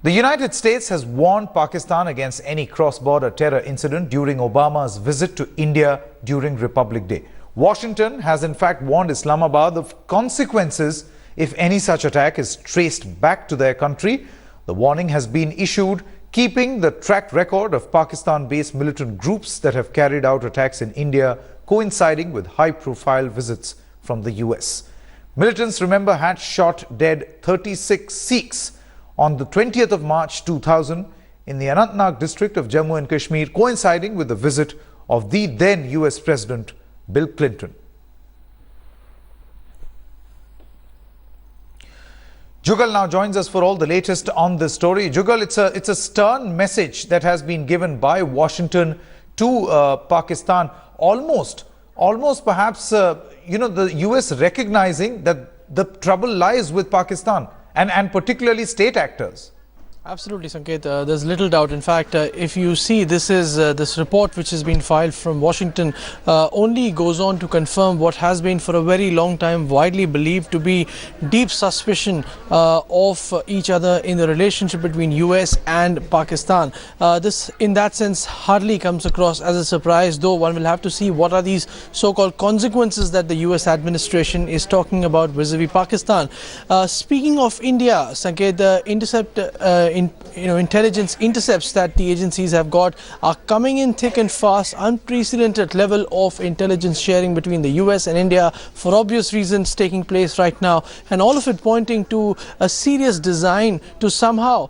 The United States has warned Pakistan against any cross-border terror incident during Obama's visit to India during Republic Day. Washington has in fact warned Islamabad of consequences if any such attack is traced back to their country. The warning has been issued keeping the track record of Pakistan-based militant groups that have carried out attacks in India, coinciding with high-profile visits from the US. Militants, remember, had shot dead 36 Sikhs on the 20th of March 2000 in the Anantnag district of Jammu and Kashmir, coinciding with the visit of the then US President Bill Clinton. Jugal now joins us for all the latest on this story. Jugal, it's a stern message that has been given by Washington to Pakistan, almost perhaps, the US recognizing that the trouble lies with Pakistan and particularly state actors. Absolutely, Sanket. There's little doubt. In fact, if you see, this report which has been filed from Washington only goes on to confirm what has been for a very long time widely believed to be deep suspicion of each other in the relationship between US and Pakistan. This, in that sense, hardly comes across as a surprise, though one will have to see what are these so-called consequences that the US administration is talking about vis-a-vis Pakistan. Speaking of India, Sanket, the intelligence intercepts that the agencies have got are coming in thick and fast. Unprecedented level of intelligence sharing between the US and India for obvious reasons taking place right now, and all of it pointing to a serious design to somehow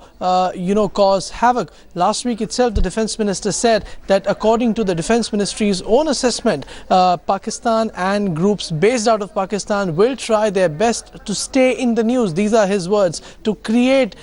cause havoc. Last week itself, the defense minister said that according to the defense ministry's own assessment, Pakistan and groups based out of Pakistan will try their best to stay in the news. These are his words, to create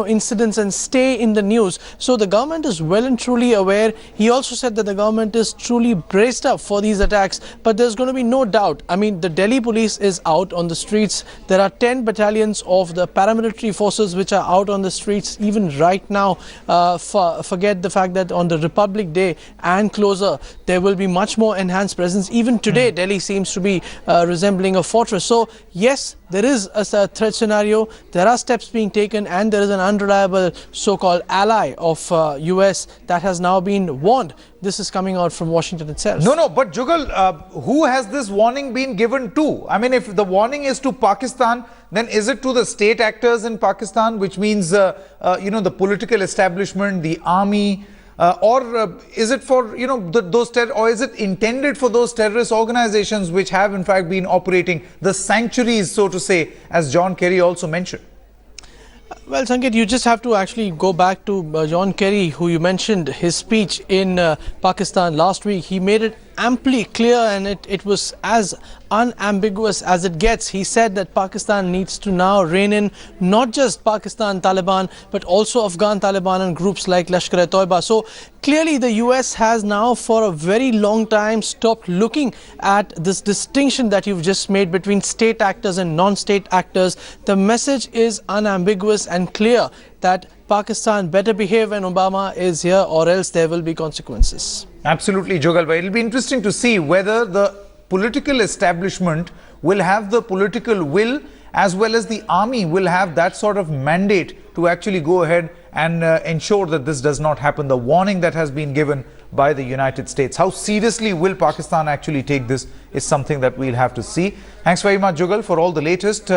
incidents and stay in the news. So the government is well and truly aware. He also said that the government is truly braced up for these attacks, but there's going to be no doubt. I mean, the Delhi police is out on the streets. There are 10 battalions of the paramilitary forces which are out on the streets even right now. Forget the fact that on the Republic Day and closer, there will be much more enhanced presence. Even today, Delhi seems to be resembling a fortress. So yes, there is a threat scenario. There are steps being taken, and there is an unreliable so-called ally of US that has now been warned. This is coming out from Washington itself. No, but Jugal, who has this warning been given to? I mean, if the warning is to Pakistan, then is it to the state actors in Pakistan, which means, the political establishment, the army, or is it for, or is it intended for those terrorist organizations which have in fact been operating the sanctuaries, so to say, as John Kerry also mentioned? Well, Sanket, you just have to actually go back to John Kerry, who you mentioned, his speech in Pakistan last week. He made it amply clear, and it was as unambiguous as it gets. He said that Pakistan needs to now rein in not just Pakistan Taliban, but also Afghan Taliban and groups like Lashkar-e-Toiba. So clearly the US has now for a very long time stopped looking at this distinction that you've just made between state actors and non-state actors. The message is unambiguous and clear that Pakistan better behave when Obama is here, or else there will be consequences. Absolutely, Jugal. It will be interesting to see whether the political establishment will have the political will, as well as the army will have that sort of mandate to actually go ahead and ensure that this does not happen. The warning that has been given by the United States. How seriously will Pakistan actually take this is something that we'll have to see. Thanks very much, Jugal, for all the latest.